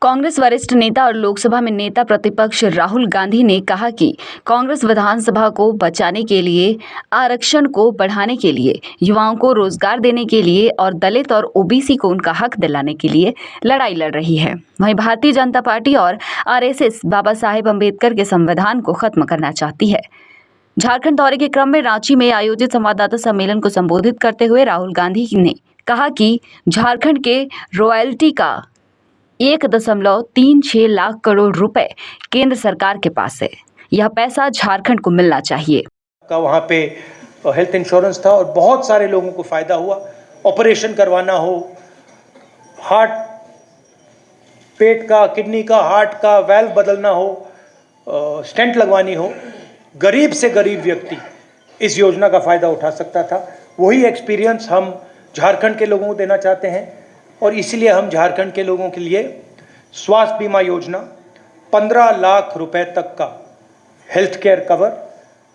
कांग्रेस वरिष्ठ नेता और लोकसभा में नेता प्रतिपक्ष राहुल गांधी ने कहा कि कांग्रेस विधानसभा को बचाने के लिए, आरक्षण को बढ़ाने के लिए, युवाओं को रोजगार देने के लिए और दलित और ओबीसी को उनका हक दिलाने के लिए लड़ाई लड़ रही है। वहीं भारतीय जनता पार्टी और आरएसएस बाबा साहेब अम्बेडकर के संविधान को खत्म करना चाहती है। झारखंड दौरे के क्रम में रांची में आयोजित संवाददाता सम्मेलन को संबोधित करते हुए राहुल गांधी ने कहा कि झारखंड के रॉयल्टी का 1.36 लाख करोड़ रुपए केंद्र सरकार के पास है। यह पैसा झारखंड को मिलना चाहिए। वहाँ पे हेल्थ इंश्योरेंस था और बहुत सारे लोगों को फायदा हुआ। ऑपरेशन करवाना हो, हार्ट, पेट का, किडनी का, हार्ट का वाल्व बदलना हो, स्टेंट लगवानी हो, गरीब से गरीब व्यक्ति इस योजना का फायदा उठा सकता था। वही एक्सपीरियंस हम झारखंड के लोगों को देना चाहते हैं और इसलिए हम झारखंड के लोगों के लिए स्वास्थ्य बीमा योजना, 15 लाख रुपए तक का हेल्थ केयर कवर,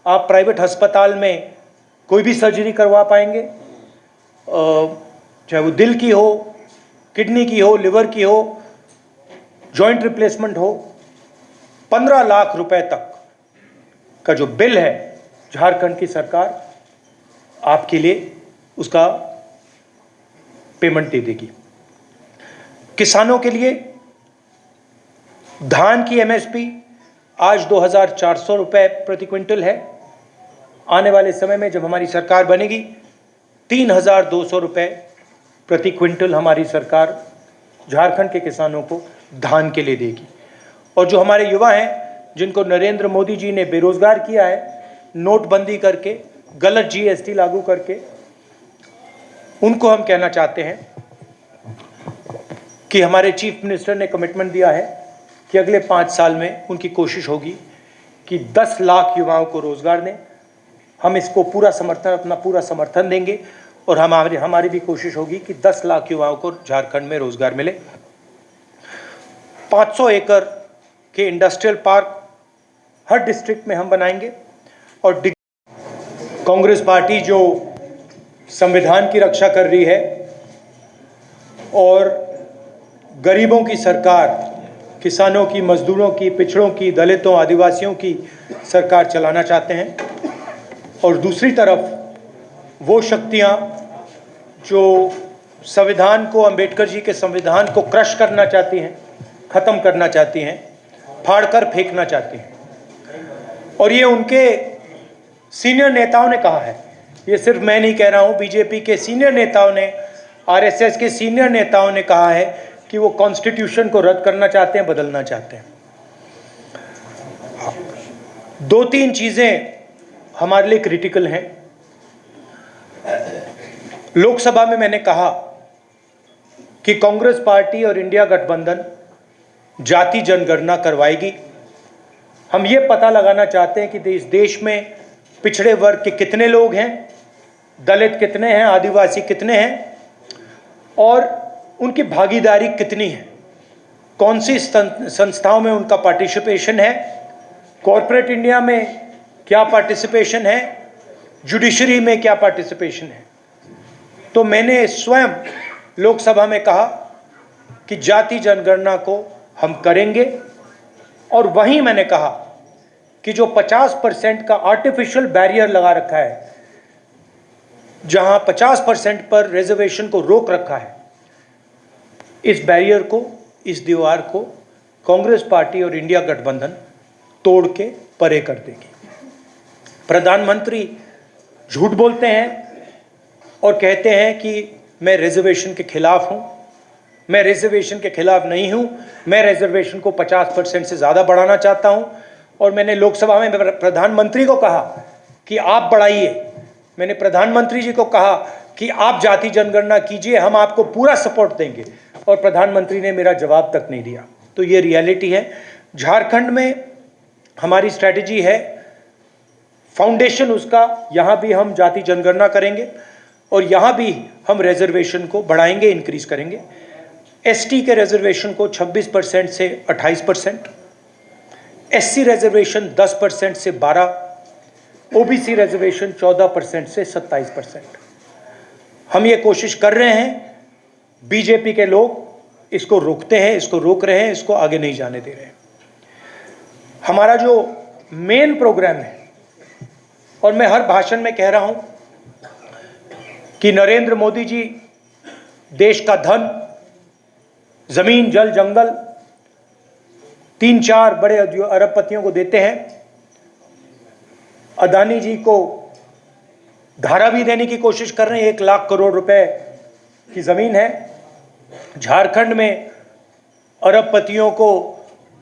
आप प्राइवेट अस्पताल में कोई भी सर्जरी करवा पाएंगे, चाहे वो दिल की हो, किडनी की हो, लिवर की हो, जॉइंट रिप्लेसमेंट हो। 15 लाख रुपए तक का जो बिल है झारखंड की सरकार आपके लिए उसका पेमेंट दे देगी। किसानों के लिए धान की एमएसपी आज 2,400 रुपए प्रति क्विंटल है। आने वाले समय में जब हमारी सरकार बनेगी 3,200 रुपए प्रति क्विंटल हमारी सरकार झारखंड के किसानों को धान के लिए देगी। और जो हमारे युवा हैं जिनको नरेंद्र मोदी जी ने बेरोजगार किया है, नोटबंदी करके, गलत जीएसटी लागू करके, उनको हम कहना चाहते हैं कि हमारे चीफ मिनिस्टर ने कमिटमेंट दिया है कि अगले 5 साल में उनकी कोशिश होगी कि 10 लाख युवाओं को रोजगार दें। हम इसको अपना पूरा समर्थन देंगे और हमारी भी कोशिश होगी कि 10 लाख युवाओं को झारखंड में रोजगार मिले। 500 एकड़ के इंडस्ट्रियल पार्क हर डिस्ट्रिक्ट में हम बनाएंगे। और कांग्रेस पार्टी जो संविधान की रक्षा कर रही है और गरीबों की सरकार, किसानों की, मजदूरों की, पिछड़ों की, दलितों, आदिवासियों की सरकार चलाना चाहते हैं, और दूसरी तरफ वो शक्तियां जो संविधान को, अंबेडकर जी के संविधान को क्रश करना चाहती हैं, ख़त्म करना चाहती हैं, फाड़कर फेंकना चाहती हैं। और ये उनके सीनियर नेताओं ने कहा है, ये सिर्फ मैं नहीं कह रहा हूँ, बीजेपी के सीनियर नेताओं ने, आरएसएस के सीनियर नेताओं ने कहा है कि वो कॉन्स्टिट्यूशन को रद्द करना चाहते हैं, बदलना चाहते हैं। 2-3 चीज़ें हमारे लिए क्रिटिकल हैं। लोकसभा में मैंने कहा कि कांग्रेस पार्टी और इंडिया गठबंधन जाति जनगणना करवाएगी। हम ये पता लगाना चाहते हैं कि इस देश में पिछड़े वर्ग के कितने लोग हैं, दलित कितने हैं, आदिवासी कितने हैं और उनकी भागीदारी कितनी है, कौन सी संस्थाओं में उनका पार्टिसिपेशन है, कॉरपोरेट इंडिया में क्या पार्टिसिपेशन है, जुडिशरी में क्या पार्टिसिपेशन है। तो मैंने स्वयं लोकसभा में कहा कि जाति जनगणना को हम करेंगे। और वहीं मैंने कहा कि जो 50% का आर्टिफिशियल बैरियर लगा रखा है, जहां 50% पर रिजर्वेशन को रोक रखा है, इस बैरियर को, इस दीवार को कांग्रेस पार्टी और इंडिया गठबंधन तोड़ के परे कर देगी। प्रधानमंत्री झूठ बोलते हैं और कहते हैं कि मैं रिजर्वेशन के खिलाफ हूं। मैं रिजर्वेशन के खिलाफ नहीं हूं, मैं रिजर्वेशन को 50% से ज़्यादा बढ़ाना चाहता हूं। और मैंने लोकसभा में प्रधानमंत्री को कहा कि आप बढ़ाइए। मैंने प्रधानमंत्री जी को कहा कि आप जाति जनगणना कीजिए, हम आपको पूरा सपोर्ट देंगे, और प्रधानमंत्री ने मेरा जवाब तक नहीं दिया। तो ये रियलिटी है। झारखंड में हमारी स्ट्रैटेजी है, फाउंडेशन उसका, यहाँ भी हम जाति जनगणना करेंगे और यहाँ भी हम रिजर्वेशन को बढ़ाएंगे, इंक्रीज करेंगे। एसटी के रिजर्वेशन को 26% से 28%, एससी रिजर्वेशन 10% से 12%, ओबीसी रिजर्वेशन 14% से 27%। हम ये कोशिश कर रहे हैं, बीजेपी के लोग इसको रोकते हैं, इसको रोक रहे हैं, इसको आगे नहीं जाने दे रहे हैं। हमारा जो मेन प्रोग्राम है, और मैं हर भाषण में कह रहा हूं कि नरेंद्र मोदी जी देश का धन, जमीन, जल, जंगल 3-4 बड़े अरबपतियों को देते हैं। अदानी जी को धारा भी देने की कोशिश कर रहे हैं। 1 लाख करोड़ रुपए की जमीन है। झारखंड में अरबपतियों को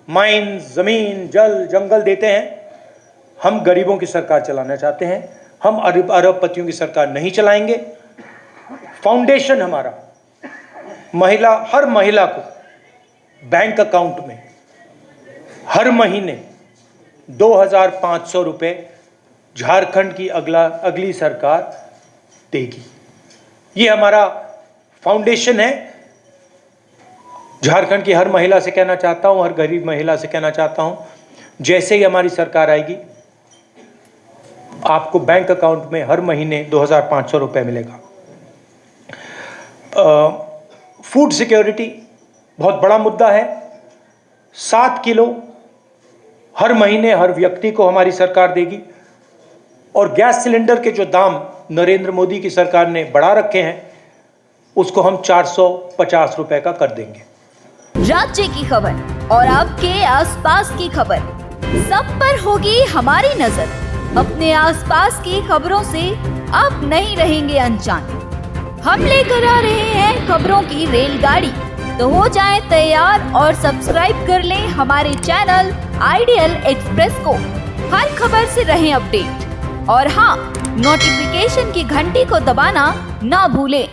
माइंस, जमीन, जल, जंगल देते हैं। हम गरीबों की सरकार चलाना चाहते हैं। हम अरबपतियों की सरकार नहीं चलाएंगे। फाउंडेशन हमारा हर महिला को बैंक अकाउंट में हर महीने 2,500 रुपए झारखंड की अगली सरकार देगी। ये हमारा फाउंडेशन है। झारखंड की हर महिला से कहना चाहता हूं, हर गरीब महिला से कहना चाहता हूं, जैसे ही हमारी सरकार आएगी आपको बैंक अकाउंट में हर महीने 2,500 रुपए मिलेगा। फूड सिक्योरिटी बहुत बड़ा मुद्दा है। 7 किलो हर महीने हर व्यक्ति को हमारी सरकार देगी। और गैस सिलेंडर के जो दाम नरेंद्र मोदी की सरकार ने बढ़ा रखे हैं, उसको हम 450 रुपए का कर देंगे। राज्य की खबर और आपके आसपास की खबर, सब पर होगी हमारी नजर। अपने आसपास की खबरों से आप नहीं रहेंगे अनजान। हम लेकर आ रहे हैं खबरों की रेलगाड़ी, तो हो जाएं तैयार और सब्सक्राइब कर लें हमारे चैनल आइडियल एक्सप्रेस को। हर खबर से रहें अपडेट और हाँ, नोटिफिकेशन की घंटी को दबाना ना भूलें।